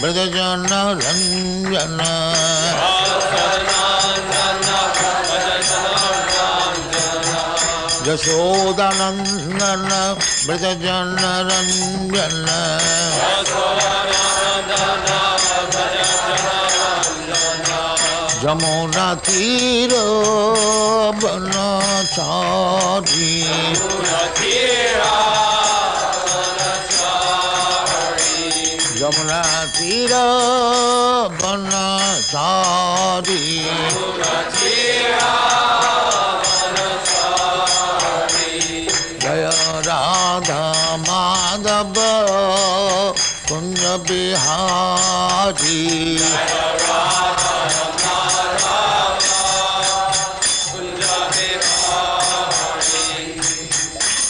Brajajana Ranjana Jashodanandana Brajajana Ranjana Jamuna Tira Banachari Jamuna Tira Banachari Jaya Radha Madhava Kunja Bihari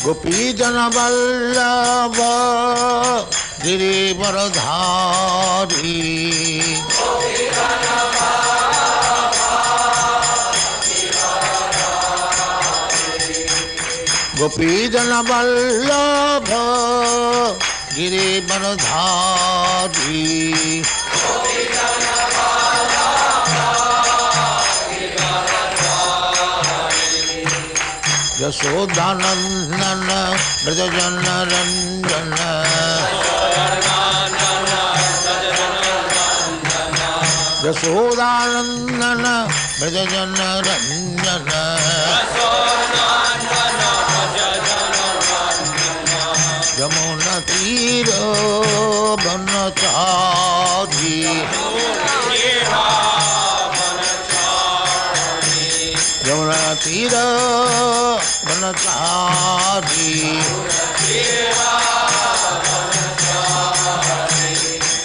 Gopi Jana Vallabha Girivaradhari Gopi Jana Vallabha Girivaradhari Yashodanandana Brajajana Ranjana Yashodanandana Brajajana Ranjana Yamuna Tira Banachari Yamuna Tira Banachari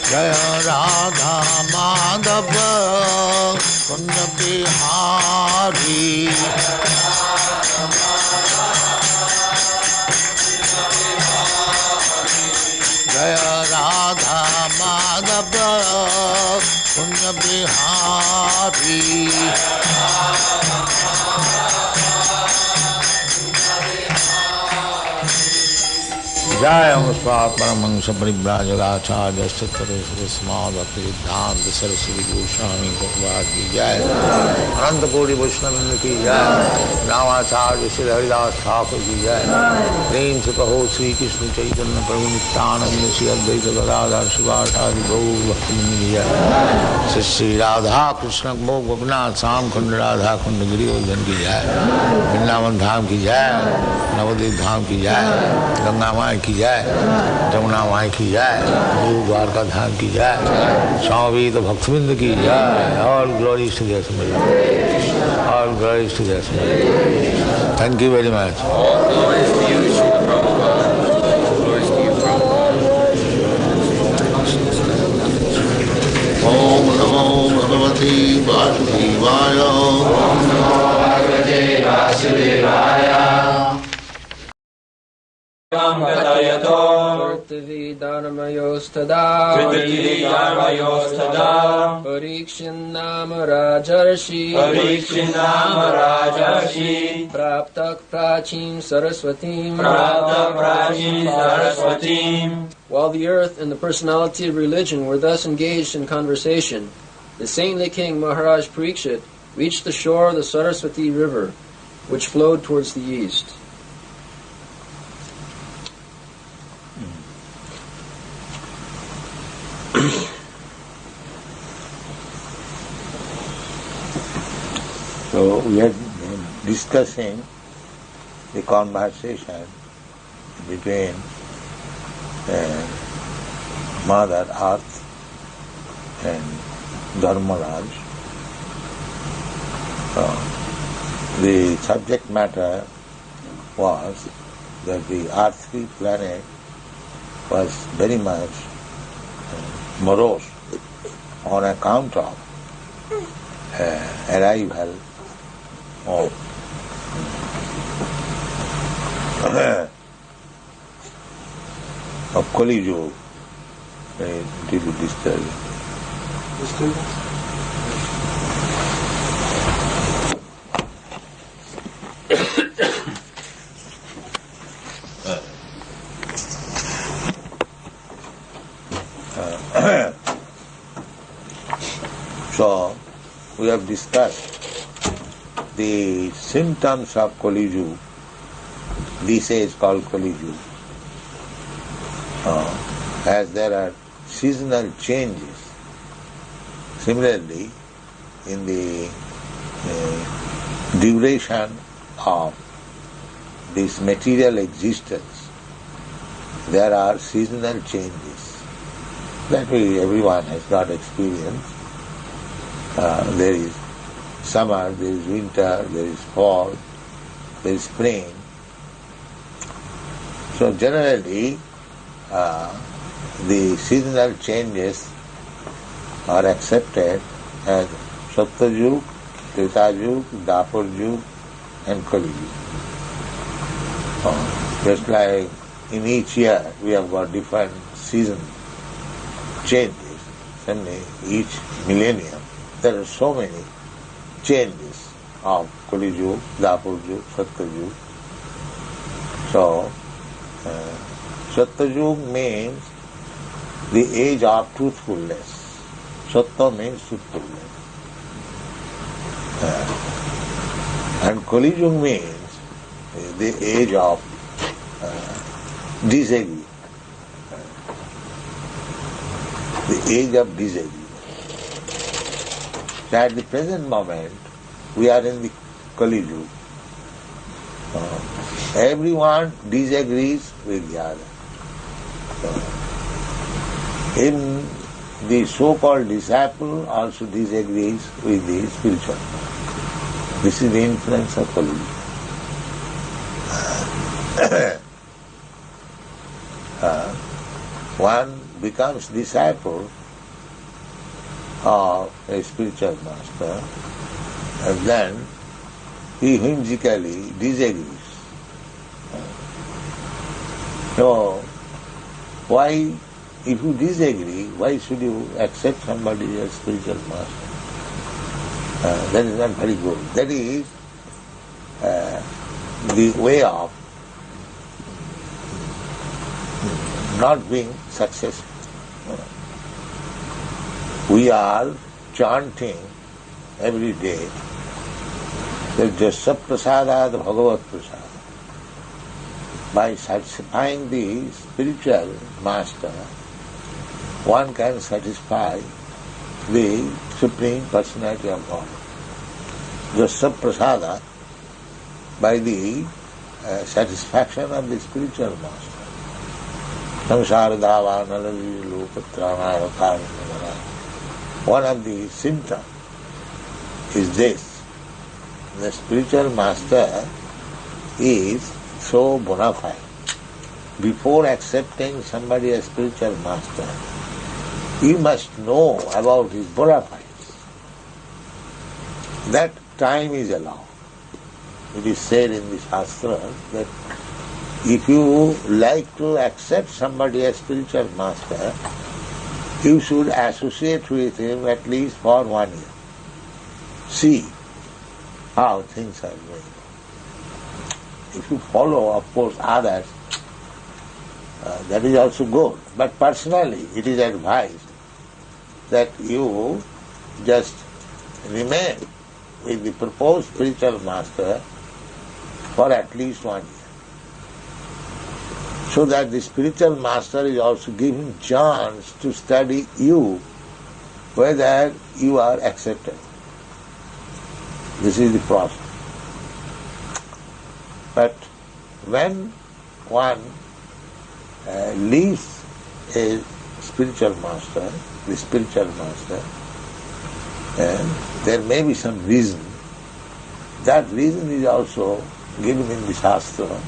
Jaya Radha Madhava Kunja Bihari Jaya Radha Madhava Kunja Bihari Jaya Muspa Paramahansa Parivrajagacharya Sattara Sarasmadhati Dhanta Saraswati Goswami Prabhupada ki Jai Ananta Koti Vaishnava ki Jai Ramacharya Sri Haridas Thakur ki Jai Prem se kaho Sri Krishna Chaitanya Prabhu Nityananda Sri Advaita Gadadhar Shivasadi Gaur Bhaktivinoda ki Jai Sri Radha Krishna Mokh Gopinath Sam Khand Radha Khand Giri Govardhan ki Jai Vrindavan Dham ki Jai Navadvip Dham ki Jai Ganga Mai ki Jai Jamuna Mai ki Jai Guru Dwarka Dham ki Jai Swami Bhaktivinoda ki Jai All glories to the Assemblage. All glories to the Assemblage. Thank you very much. All glories to you, Srila Prabhupada. Glories to you, Prabhupada. Om Namo Bhagavate Vasudevaya. Om Namo Bhagavate Vasudevaya. Prithvidharmayostada Parikshinama Rajarshi Praptak Prachim Saraswatim While the earth and the personality of religion were thus engaged in conversation, the saintly king Maharaj Parikshit reached the shore of the Saraswati river, which flowed towards the east. So we are discussing the conversation between Mother Earth and Dharmaraj. The subject matter was that the earthly planet was very much morose on account of arrival of Kali Yuga. It will be disturbing. So, we have discussed the symptoms of Kali Yuga. This is called Kali Yuga. As there are seasonal changes. Similarly, in the duration of this material existence, there are seasonal changes. That everyone has got experience. There is summer, there is winter, there is fall, there is spring. So generally, the seasonal changes are accepted as Satya Yuga, Treta Yuga, Dapur Yuga and Kali Yuga. Just like in each year we have got different season changes, suddenly each millennium there are so many changes of Kali Yuga, Dapur Yuga, Satya Yuga. So, Satya Yuga means the age of truthfulness. Satya means truthfulness. And Kali Yuga means the age of disagreement. The age of disagreement. So at the present moment, we are in the Kali Yuga. Everyone disagrees with the other. In the so-called disciple also disagrees with the spiritual. This is the influence of Kali Yuga. One becomes disciple of a spiritual master and then he whimsically disagrees. So, why, if you disagree, why should you accept somebody as spiritual master? That is not very good. That is the way of not being successful. We are chanting every day that Jasya Prasadad Bhagavat Prasad. By satisfying the spiritual master, one can satisfy the Supreme Personality of God. Jasya Prasada, by the satisfaction of the spiritual master. Samsara nalali lokatrana karana. One of the symptoms is this. The spiritual master is so bona fide. Before accepting somebody as spiritual master, you must know about his bona fides. That time is allowed. It is said in the Shastra that if you like to accept somebody as spiritual master, you should associate with him at least for 1 year. See how things are going. If you follow, of course, others, that is also good. But personally, it is advised that you just remain with the proposed spiritual master for at least 1 year. So that the spiritual master is also giving chance to study you, whether you are accepted. This is the process. But when one leaves a spiritual master, the spiritual master, there may be some reason. That reason is also given in the Shastra.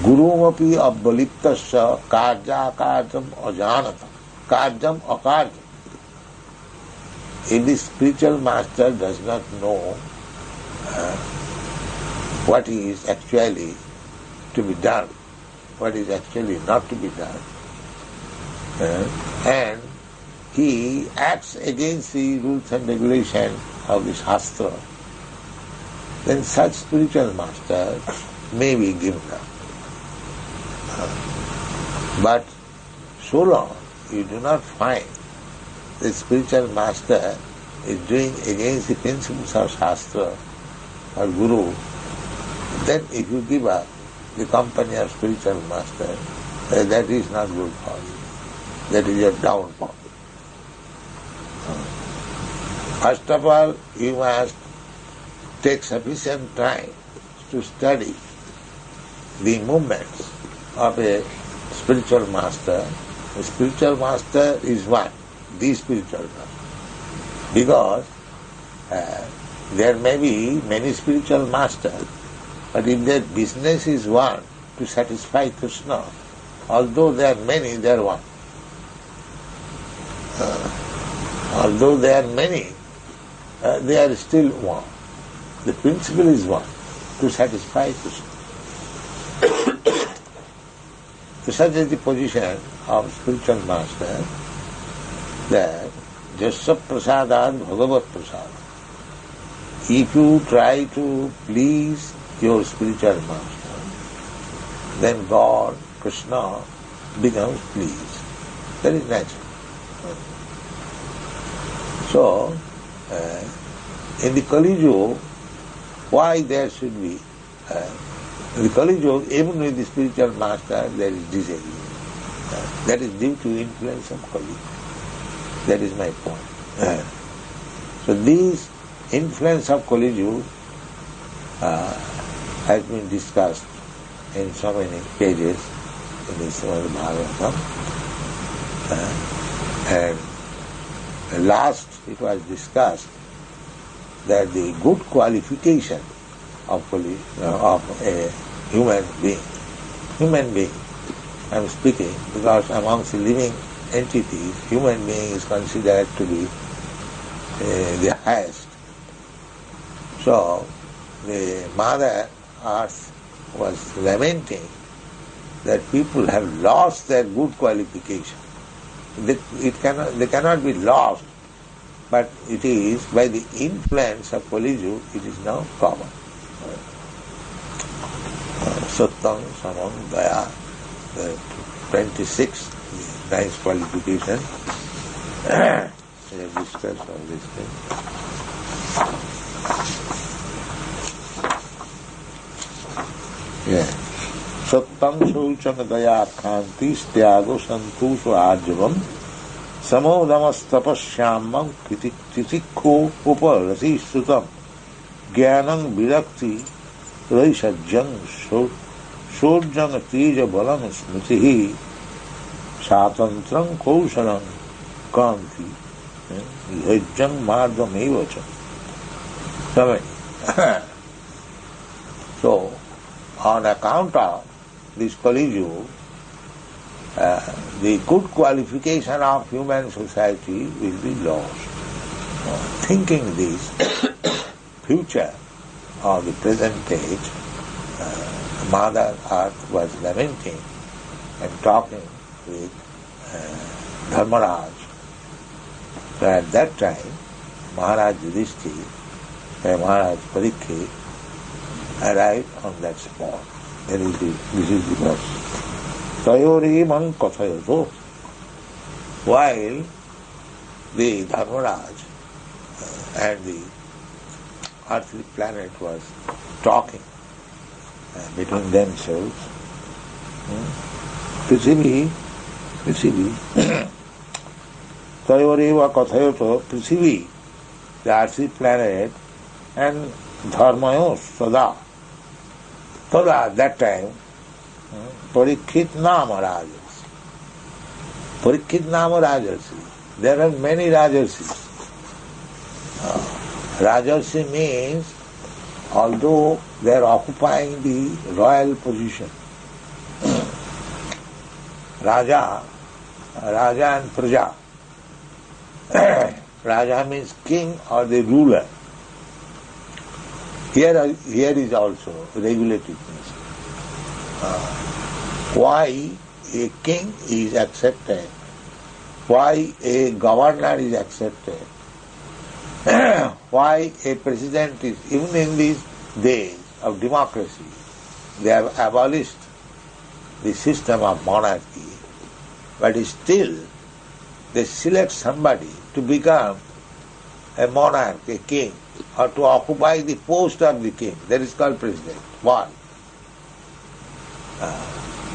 Gurumapi abbaliptasya karja karjam ajanata. Karjam akarjam. If the spiritual master does not know what is actually to be done, what is actually not to be done, and he acts against the rules and regulations of the Shastra, then such spiritual master may be given up. But so long you do not find the spiritual master is doing against the principles of Shastra or Guru, then if you give up the company of spiritual master, that is not good for you. That is your downfall. First of all, you must take sufficient time to study the movements of a spiritual master. The spiritual master is one, the spiritual master. Because there may be many spiritual masters, but if their business is one, to satisfy Krishna, although there are many, they are one. Although there are many, they are still one. The principle is one, to satisfy Krishna. So such is the position of spiritual master, that Jasya Prasadad Bhagavat Prasad. If you try to please your spiritual master, then God, Krishna, becomes pleased. That is natural. So, in the Kali Yuga, why there should be, in the Kali Yuga, even with the spiritual master, there is disagreement. That is due to influence of Kali. That is my point. So this influence of Kali Yuga has been discussed in so many pages in the Srimad Bhagavatam. And last it was discussed that the good qualification of a human being, I am speaking because amongst the living entities, human being is considered to be the highest. So the Mother Earth was lamenting that people have lost their good qualification. They cannot be lost, but it is by the influence of Kali Yuga, it is now common. Sattam, Samam, Daya, the 26, nice qualification. We have discussed all these things. Yeah. Sattam, Shaucham, Daya, Khanti, Styago, Santusha, Arjavam, Samodamas, Tapashyamam, Kritikko, Uparasi, Sutam, Gyanam, Virakti, Raishajjang, Shorjang, Tija, Balam, Smritihi, Satantram, Kaushalam, Kanti, Yajjang, Mardam, Evacham. So, on account of this Kali Yuga, the good qualification of human society will be lost. Thinking this, future or the present age, Mother Earth was lamenting and talking with Dharmaraj. So at that time, Maharaj Yudhishthira and Maharaj Parikshit arrived on that spot. This is the verse. Tayori man kathayato. While the Dharmaraj and the earthly planet was talking between themselves, Prithvi, Tayoreva kathayato, Prithvi, the earthly planet, and Dharmayos, Sada. Tada, at that time, Parikshit Nama Rajas. Parikshit Nama Rajarsi. There are many Rajarsis. Rajarsi means, although they are occupying the royal position, Raja and Praja. Raja means king or the ruler. Here is also regulative principle. Why a king is accepted, why a governor is accepted, why a president is, even in these days of democracy, they have abolished the system of monarchy, but still they select somebody to become a monarch, a king, or to occupy the post of the king. That is called president. Why?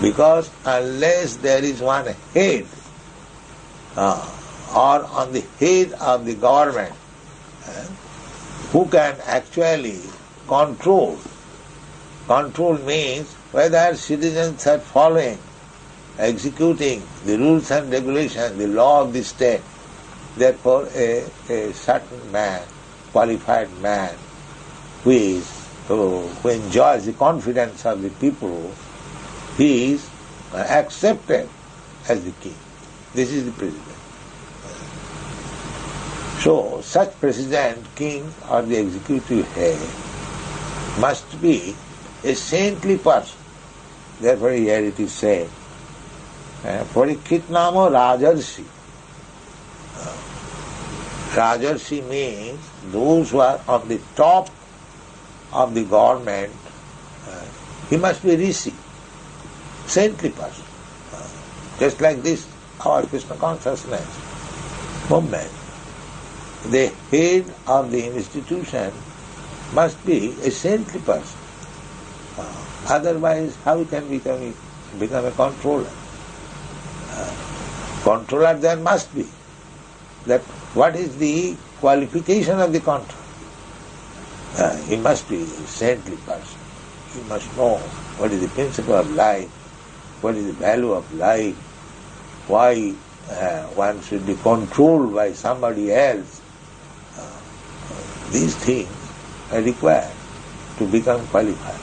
Because unless there is one head, or on the head of the government, who can actually control. Control means whether citizens are following, executing the rules and regulations, the law of the state. Therefore, a certain man, qualified man, who enjoys the confidence of the people, he is accepted as the king. This is the president. So, such president, king, or the executive head must be a saintly person. Therefore, here it is said, Parikshit Namo Rajarsi. Rajarsi means those who are on the top of the government, he must be rishi, saintly person. Just like this, our Krishna consciousness movement. The head of the institution must be a saintly person. Otherwise, how he can become a controller? Controller there must be. That what is the qualification of the controller? He must be a saintly person. He must know what is the principle of life, what is the value of life, why one should be controlled by somebody else. These things are required to become qualified.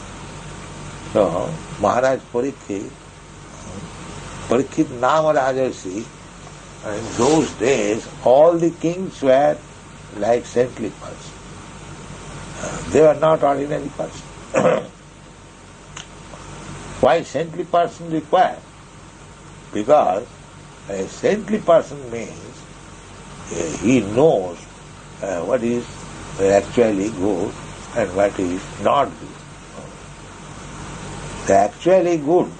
So, Maharaj Parikshit Nama Rajarsi, in those days all the kings were like saintly persons. They were not ordinary persons. Why saintly person required? Because a saintly person means he knows what is actually good and what is not good. The actually good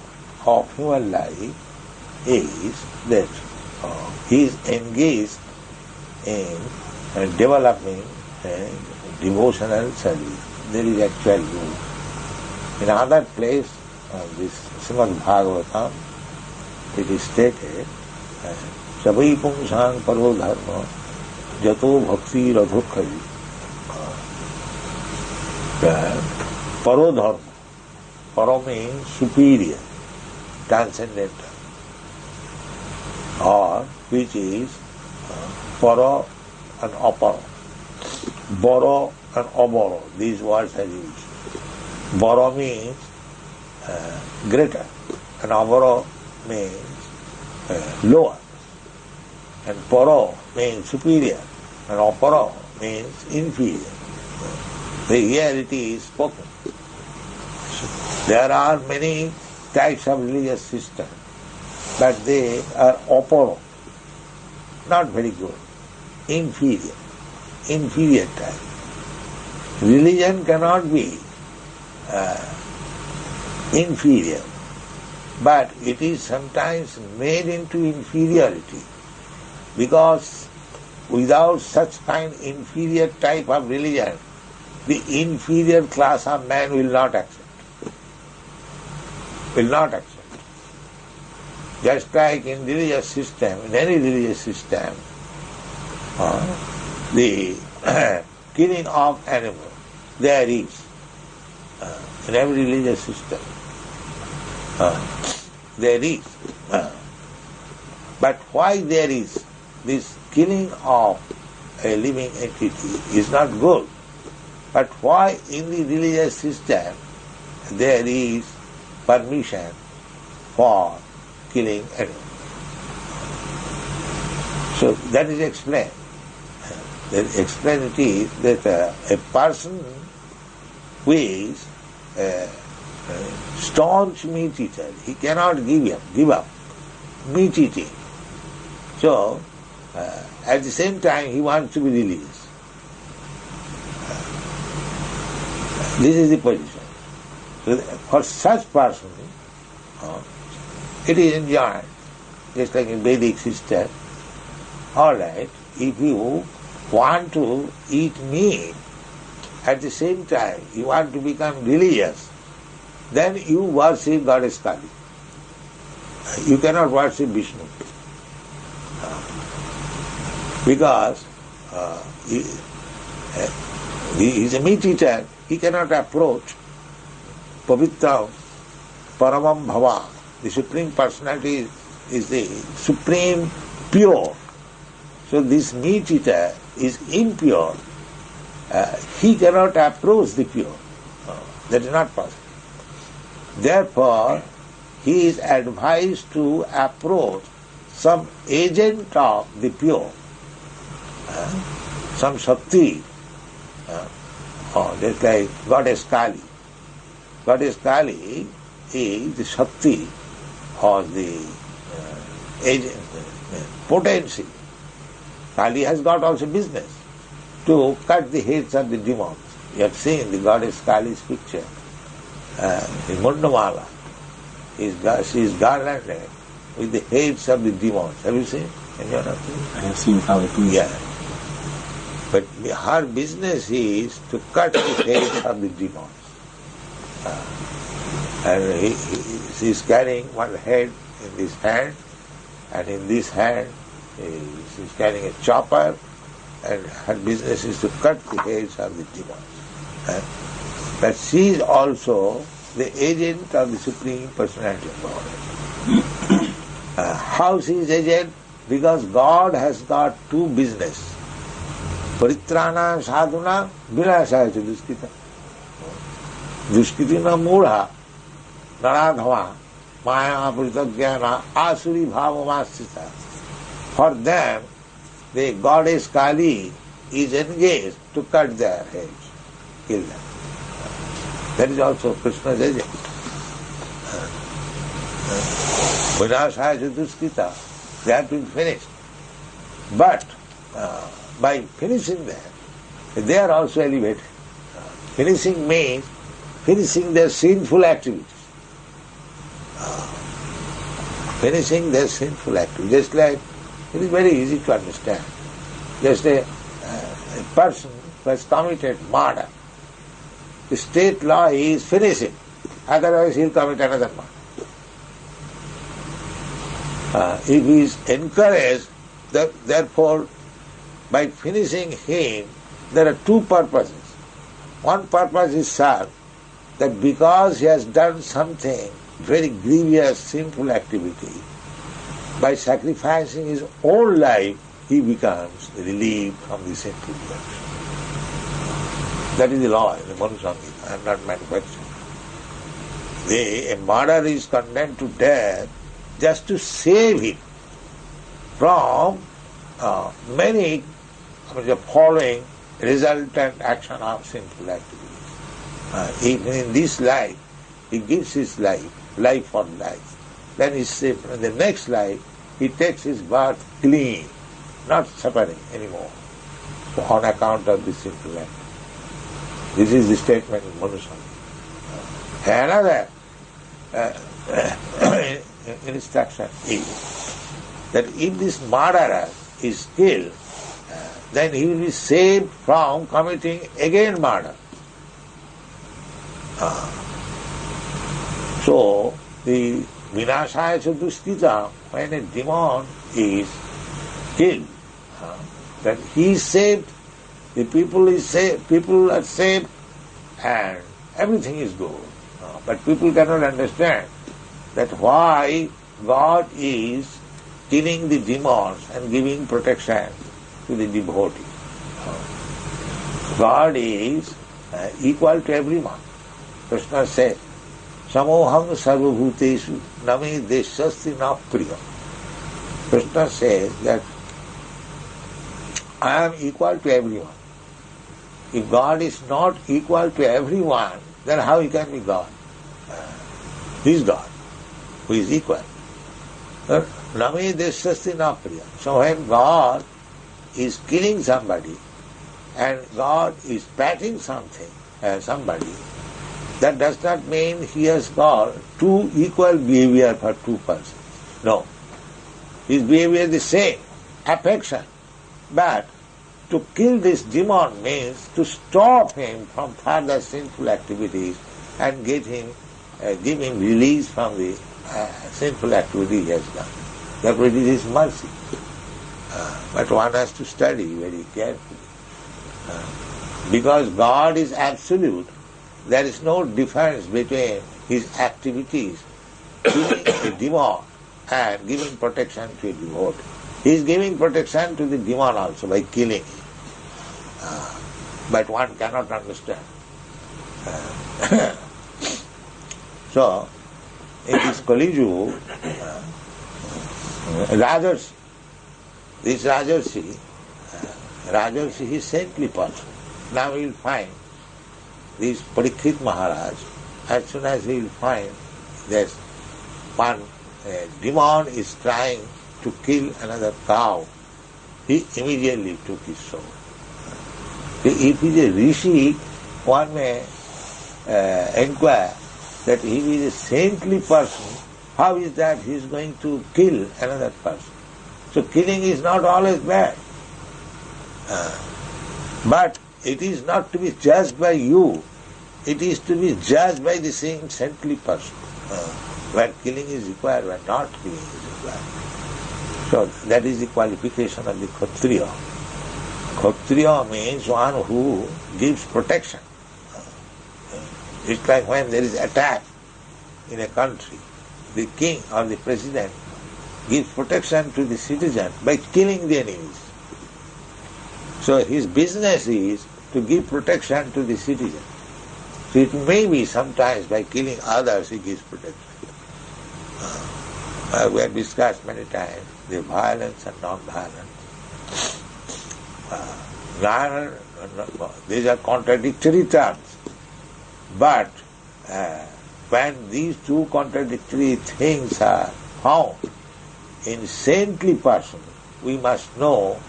of human life is that he is engaged in developing devotional service. There is actual good. In another place, this Srimad Bhagavatam, it is stated, Savai Pungsang Paro Dharma Jato Bhakti Radhukhavi. Paro Dharma. Paro means superior, transcendental, or which is Paro and Aparo. Boro and Oboro, these words are used. Boro means greater, and Oboro means lower, and Poro means superior, and Oporo means inferior. So here it is spoken. There are many types of religious systems, but they are oporo, not very good, inferior type. Religion cannot be inferior, but it is sometimes made into inferiority, because without such kind inferior type of religion, the inferior class of man will not accept. Just like in religious system, in any religious system, the killing of animals, there is, in every religious system, there is. But why there is this killing of a living entity is not good. But why in the religious system there is permission for killing animals? So that is explained. The explanation is that a person who is a staunch meat eater, he cannot give up meat eating. So at the same time he wants to be religious. This is the position. So for such person, it is enjoyed, just like in Vedic system, All right, if you want to eat meat, at the same time you want to become religious, then you worship Goddess Kali. You cannot worship Vishnu. Because he is a meat eater, he cannot approach Pavitra Paramam Bhava. The Supreme Personality is the supreme pure. So this meat eater is impure. He cannot approach the pure. That is not possible. Therefore, he is advised to approach some agent of the pure, some Shakti, just like Goddess Kali. Goddess Kali is the Shakti or the agent, potency. Kali has got also business to cut the heads of the demons. You have seen the Goddess Kali's picture. The Mundamala she is garlanded with the heads of the demons. Have you seen? I have seen Kali Puja. Yeah. But her business is to cut the heads of the demons. And she is carrying one head in this hand, and in this hand she is carrying a chopper, and her business is to cut the heads of the demons. But she is also the agent of the Supreme Personality of God. How she is agent? Because God has got two business. Paritrana sadhuna vinashaya cha duskita. Duskitina mudha naradhava maya apritaghyana asuri bhavamasthita. For them, the Goddess Kali is engaged to cut their heads, kill them. That is also Krishna's agent. Vinashaya cha duskita, they have been finished. But by finishing them, they are also elevated. Finishing means finishing their sinful activities. Finishing their sinful activities. Just like, it is very easy to understand. Just a person who has committed murder, the state law is finishing, otherwise he will commit another murder. If he is encouraged, therefore, by finishing him, there are two purposes. One purpose is served, that because he has done something very grievous, sinful activity, by sacrificing his own life, he becomes relieved from the sinful works. That is the law in the Manusangita. I am not manufacturing. A murderer is condemned to death just to save him from many the following resultant action of sinful activities. Even in this life, he gives his life for life. Then he saves in the next life, he takes his birth clean, not suffering anymore, on account of the sinful act. This is the statement in Manusangita. Another instruction is that if this murderer is killed, then he will be saved from committing again murder. So, the vinashaya cha duskita, when a demon is killed, then he is saved, the people is saved, people are saved, and everything is good. But people cannot understand that why God is killing the demons and giving protection to the devotee. God is equal to everyone. Krishna said, Samoham sarvabhuteshu name deshasti na priya. Krishna says that I am equal to everyone. If God is not equal to everyone, then how he can be God? He is God, who is equal. Name deshasti na priya. So when God is killing somebody and God is patting somebody, that does not mean he has got two equal behavior for two persons. No. His behavior is the same. affection. But to kill this demon means to stop him from further sinful activities and give him release from the sinful activity he has done. Therefore it is his mercy. But one has to study very carefully. Because God is absolute, there is no difference between his activities, killing a demon and giving protection to a devotee. He is giving protection to the demon also by killing him. But one cannot understand. So, in this Kali Yuga, Rajarsi, this Rajarsi is saintly person. Now we will find this Parikshit Maharaj, as soon as he will find that one demon is trying to kill another cow, he immediately took his soul. If he is a rishi, one may inquire that if he is a saintly person, how is that he is going to kill another person? So killing is not always bad. But it is not to be judged by you, it is to be judged by the same saintly person. Where killing is required, where not killing is required. So that is the qualification of the Kshatriya. Kshatriya means one who gives protection. It's like when there is attack in a country, the king or the president gives protection to the citizen by killing the enemies. So his business is to give protection to the citizen. So it may be sometimes by killing others he gives protection. We have discussed many times the violence and non-violence. These are contradictory terms. But when these two contradictory things are found in saintly person, we must know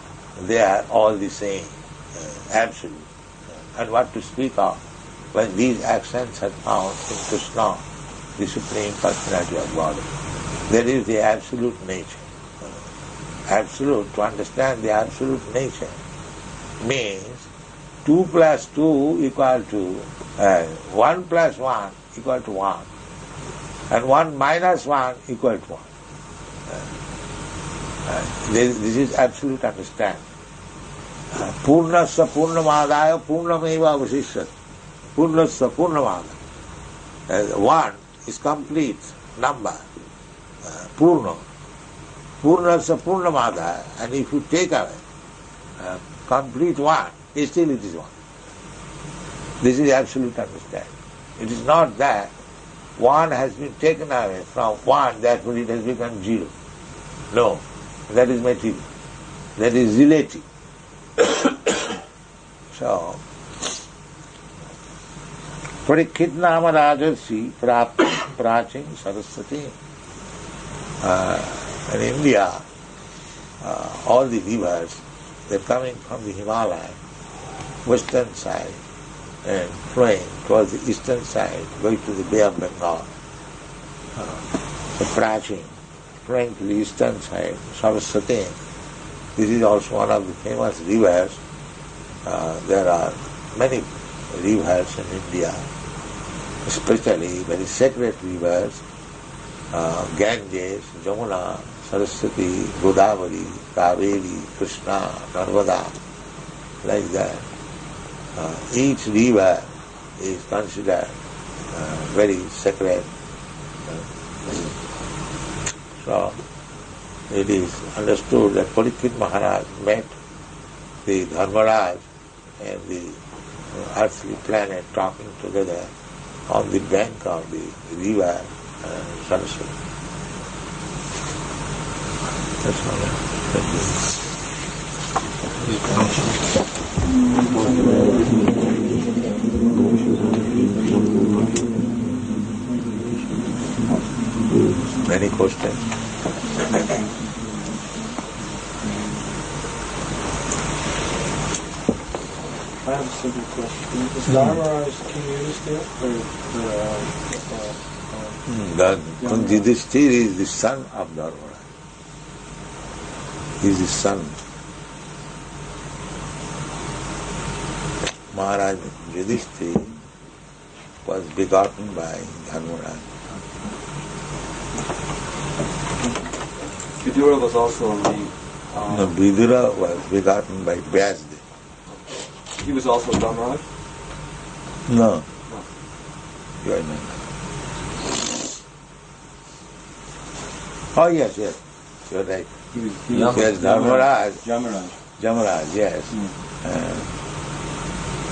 they are all the same, absolute. And what to speak of when these actions are found in Krishna, the Supreme Personality of God. There is the absolute nature. Absolute, to understand the absolute nature means 2 plus 2 equal to 1 plus 1 equal to 1 and 1 minus 1 equal to 1. This is absolute understanding. Purnasya Purnamadaya Purnameva Avasishyati. Purnasya Purnamadaya. 1 is complete number. Purna. Purnasya Purnamadaya. And if you take away complete 1, still it is 1. This is absolute understanding. It is not that 1 has been taken away from 1, therefore it has become 0. No, that is material. That is relative. So, Parikshit Nama Rajarsi Praching Saraswati. In India, all the rivers, they are coming from the Himalaya, western side, and flowing towards the eastern side, going to the Bay of Bengal. The Praching, flowing to the eastern side, Saraswati. This is also one of the famous rivers. There are many rivers in India, especially very sacred rivers, Ganges, Jamuna, Saraswati, Godavari, Kaveri, Krishna, Narmada, like that. Each river is considered very sacred. So it is understood that Parikshit Maharaj met the Dharmaraj and the earthly planet talking together on the bank of the river Saraswati. That's all. Thank you. Many questions? I have a simple question. Is Dharmaraj King Yudhisthira? Yudhisthira is the son of Dharmaraj. is his son. Maharaj Yudhishthira was begotten by Dharmaraj. Vidura was also the... No, Vidura was begotten by Vyasdev. He was also Dharmaraj? No. You are not. Oh yes, yes. You are right. He was Yes, Dharmaraj. Jamaraj. Yes.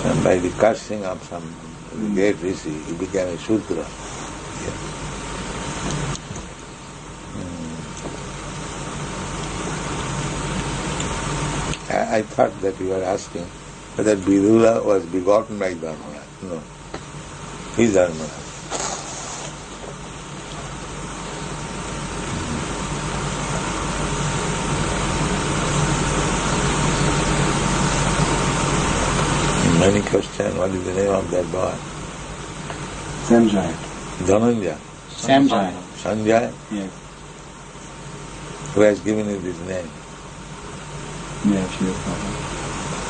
And by the cursing of some great rishi, he became a Shudra. Yes. I thought that you were asking whether Vidura was begotten by Dharmaraj. No. He is Dharmaraj. Many questions, what is the name of that boy? Sanjay. Dhananjay. Sanjay. Sanjay? Yes. Who has given you this name? Yeah, Srila Prabhupada.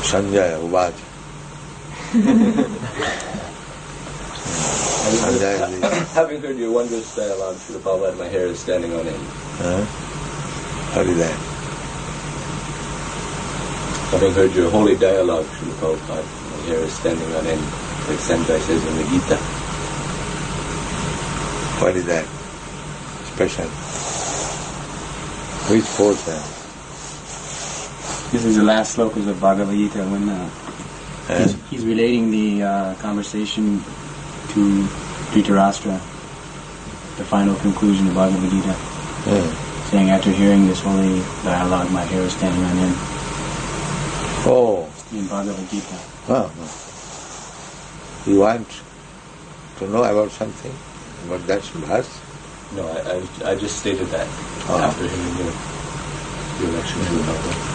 Sanjay, Uvacha. Sanjay is the... Having heard your wondrous dialogue, Srila Prabhupada, my hair is standing on end. What is that? Having heard your holy dialogue, Srila Prabhupada, my hair is standing on end, like Sanjay says in the Gita. What is that? Special. Which portion? This is the last slokas of Bhagavad Gita when he's relating the conversation to Dhritarashtra, the final conclusion of Bhagavad Gita, saying, after hearing this holy dialogue, my hair is standing on end. Oh. In Bhagavad Gita. You want to know about something? About that verse? No, I just stated that after hearing your lecture, Srila Prabhupada.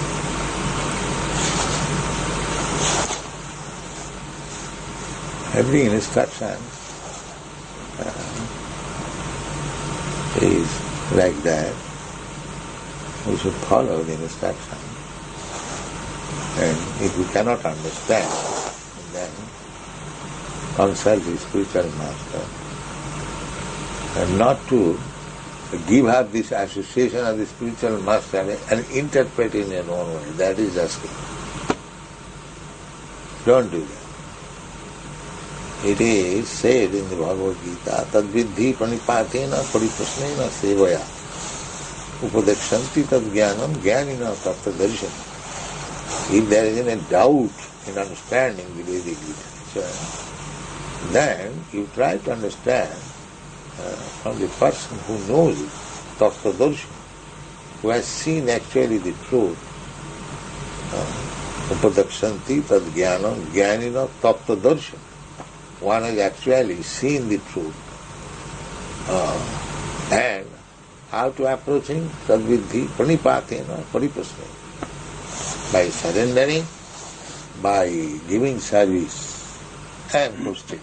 Every instruction is like that. We should follow the instruction. And if we cannot understand, then consult the spiritual master. And not to give up this association of the spiritual master and interpret in your own way. That is asking. Don't do that. It is said in the Bhagavad Gita, tadvidhi pranipatena pariprasnena sevaya upadekshanti tad jnanam jnanina tapta darshanam. If there is any doubt in understanding the Vedic literature, then you try to understand from the person who knows it, tapta darshanam, who has seen actually the truth. Upadekshanti tad jnanam jnanina tapta darshanam. One has actually seen the truth. And how to approach him? Tadvidhi pranipatena pariprasnena. By surrendering, by giving service and question.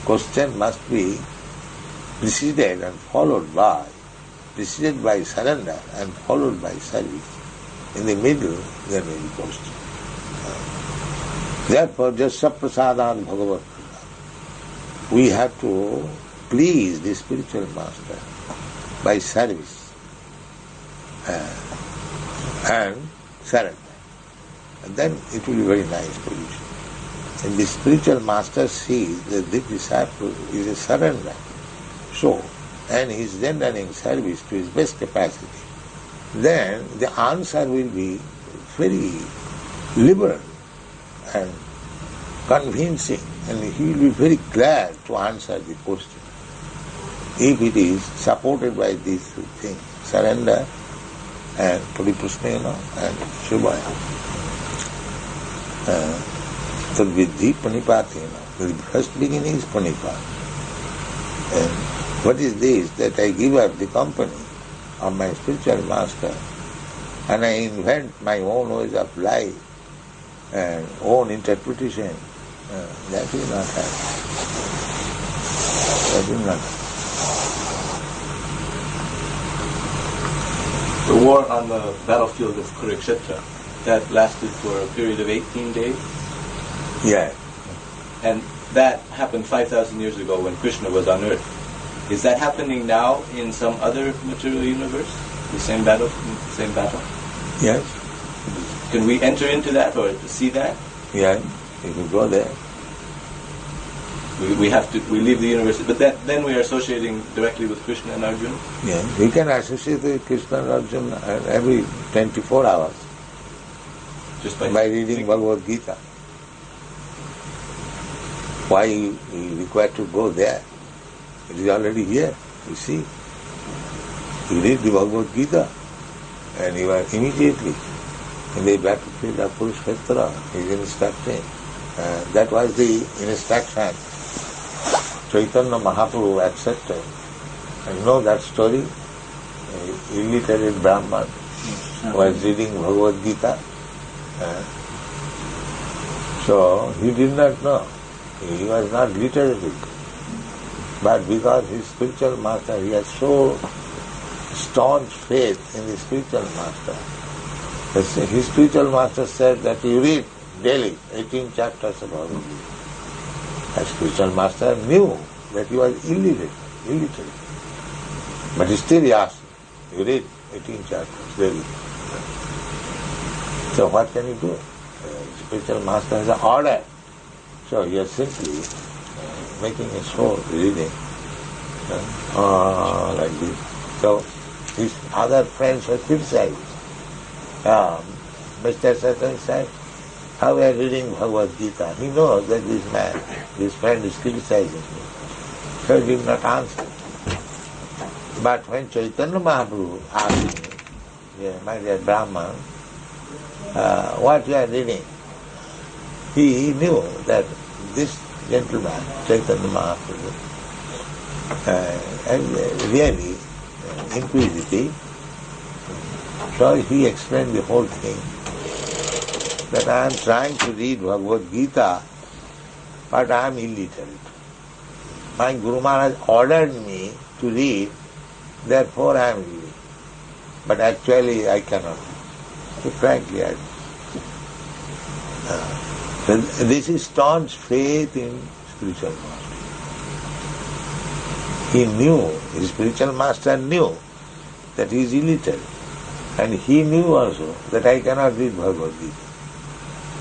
Question must be preceded and followed by, preceded by surrender and followed by service. In the middle, there may be question. Therefore, just saprasadhan bhagavat. We have to please the spiritual master by service and surrender. And then it will be very nice position. And the spiritual master sees that this disciple is a surrender. So, and he is rendering service to his best capacity. Then the answer will be very liberal and convincing, and he will be very glad to answer the question. If it is supported by these two things, surrender and pariprasnena and shubhaya. Tadvidhi pranipatena. The first beginning is pranipat. And what is this? That I give up the company of my spiritual master and I invent my own ways of life and own interpretation. That will not happen. That will not happen. The war on the battlefield of Kurukshetra, that lasted for a period of 18 days? Yeah. And that happened 5,000 years ago when Krishna was on earth. Is that happening now in some other material universe? The same battle? Yes. Can we enter into that or see that? Yeah. You can go there. We leave the universe, but then we are associating directly with Krishna and Arjuna? Yeah. You can associate with Krishna and Arjuna every 24 hours. Just by reading Bhagavad Gita. Why you require to go there? It is already here, you see. You read the Bhagavad Gita and you are immediately in the battlefield of Kurukshetra is instructing. That was the instruction Chaitanya Mahaprabhu accepted. And you know that story? Illiterate Brahman was reading Bhagavad Gita. So he did not know. He was not literate. But because his spiritual master, he has so staunch faith in the spiritual master. His spiritual master said that you read daily 18 chapters of Bhagavad Gita. His spiritual master knew that he was illiterate. But still he asked, you read 18 chapters daily. So what can you do? Spiritual master has an order. So he is simply making a show, reading, like this. So his other friends were criticized. Mr. Satan said, how we are reading Bhagavad Gita? He knows that this friend is criticizing me. So he did not answer. But when Chaitanya Mahaprabhu asked me, my dear Brahman, what you are reading? He knew that this gentleman, Chaitanya Mahaprabhu, is really inquisitive. So he explained the whole thing, that I am trying to read Bhagavad Gita, but I am illiterate. My Guru Maharaj ordered me to read, therefore I am reading. But actually I cannot. So frankly, so this is staunch faith in spiritual master. He knew, his spiritual master knew that he is illiterate. And he knew also that I cannot read Bhagavad Gita.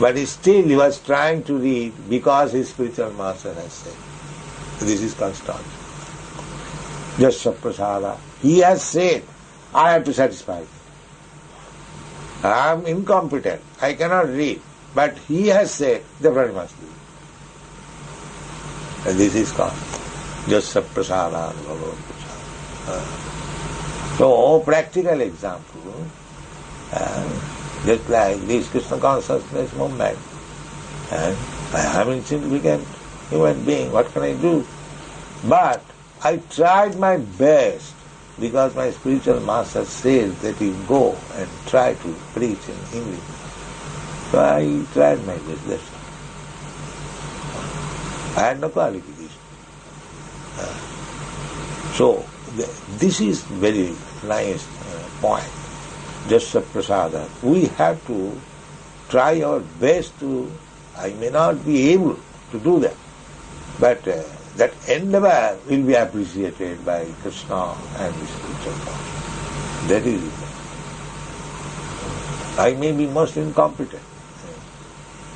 But still he was trying to read because his spiritual master has said. This is called staunch. Jasya prasada. He has said, I have to satisfy. I am incompetent. I cannot read. But he has said, therefore I must read. And this is called Jasya prasada Bhagavad Prasada. So, practical example, just like this Krishna consciousness movement, and I am an insignificant human being, what can I do? But I tried my best because my spiritual master says that you go and try to preach in English. So I tried my best, that's all. I had no qualification. So this is very nice point. Jasya prasada. We have to try our best to, I may not be able to do that, but that endeavor will be appreciated by Krishna and the spiritual master. That is it. I may be most incompetent.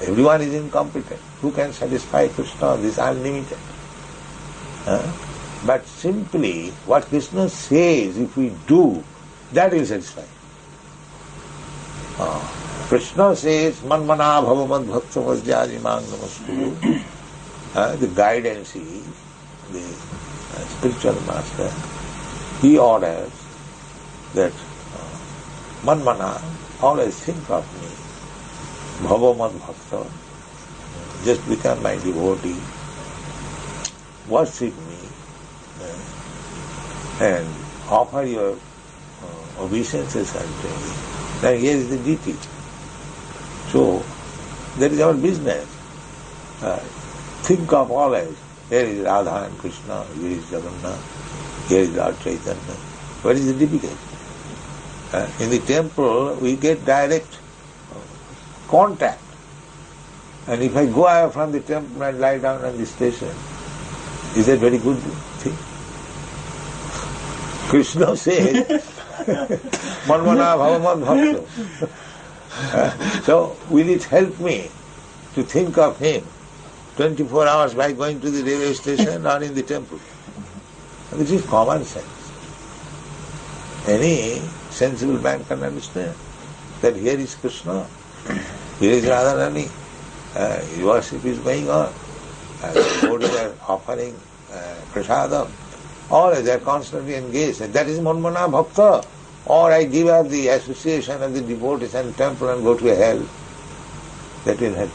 Everyone is incompetent. Who can satisfy Krishna? This is unlimited. But simply what Krishna says, if we do, that will satisfy. Krishna says, Manmana bhavamad bhakta vajjādi māṅ namaskuru. The guidance is the spiritual master. He orders that Manmana, always think of me. Bhavamad bhakta, just become my devotee. Worship me and offer your obeisances unto me. Now here is the deity. So that is our business. Think of always, here is Radha and Krishna, here is Jagannath, here is Lord Chaitanya. What is the difficulty? In the temple, we get direct contact. And if I go away from the temple and lie down on the station, is that very good thing? Krishna says, Manmana bhavamad bhakta. So, will it help me to think of him 24 hours by going to the railway station or in the temple? And this is common sense. Any sensible man can understand that here is Krishna, here is Radharani, worship is going on, devotees are offering prasadam, all they are constantly engaged. And that is Manmana Bhakta. Or I give up the association of the devotees and temple and go to hell. That will help.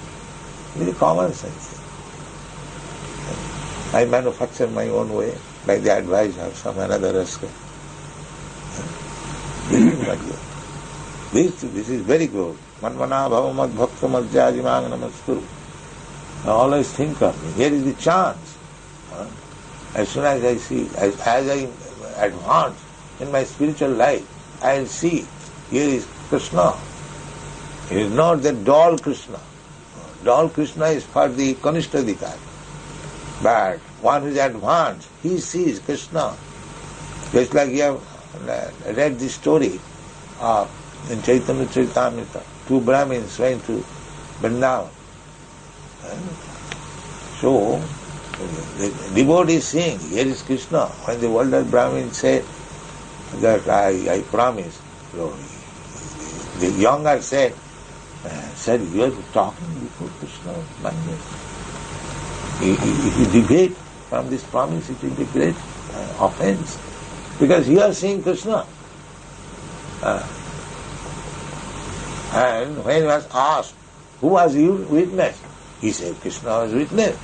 Very common sense. I manufacture my own way by the advice of some another rascal. This is very good. Manmana bhavamad bhakta madhyajimang namaskuru. Always think of me. Here is the chance. As soon as I see, as I advance in my spiritual life, I will see, here is Krishna. It is not the doll Krishna. Doll Krishna is for the Kanishtadikari. But one who is advanced, he sees Krishna. Just like you have read the story of in Chaitanya Charitamrita, two Brahmins went to Vrindavan. So, the devotee is saying, here is Krishna. When the older Brahmin said that I promise, so the younger said, you are talking before Krishna. If you deviate from this promise, it will be great offense. Because you are seeing Krishna. And when he was asked, who was your witness? He said, Krishna was witness.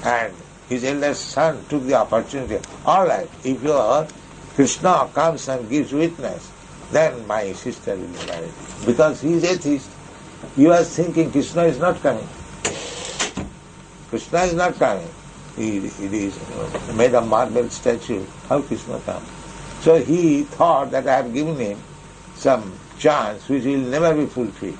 And his eldest son took the opportunity. All right, if your Krishna comes and gives witness, then my sister will be married. Because he is atheist. You are thinking Krishna is not coming. Krishna is not coming. It is made of marble statue. How Krishna comes? So he thought that I have given him some chance which will never be fulfilled.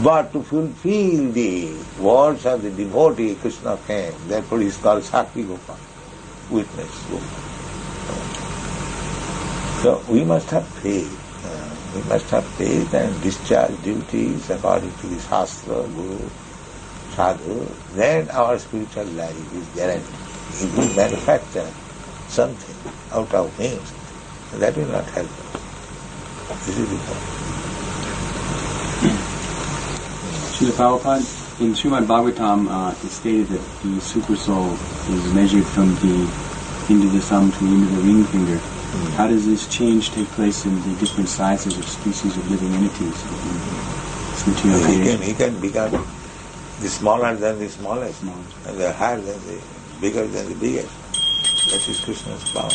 But to fulfill the words of the devotee, Krishna came. Therefore he is called Sakshi Gopal, witness Gopal. So we must have faith. We must have faith and discharge duties according to the Shastra, Guru, Sadhu. Then our spiritual life is guaranteed. If we manufacture something out of things, that will not help us. This is the point. Srila Prabhupada, in Srimad Bhagavatam, it stated that the super soul is measured from the end of the thumb to the end of the ring finger. How does this change take place in the different sizes of species of living entities in this material creation? He can become the smaller than the smallest, and the higher than the bigger than the biggest. That is Krishna's power.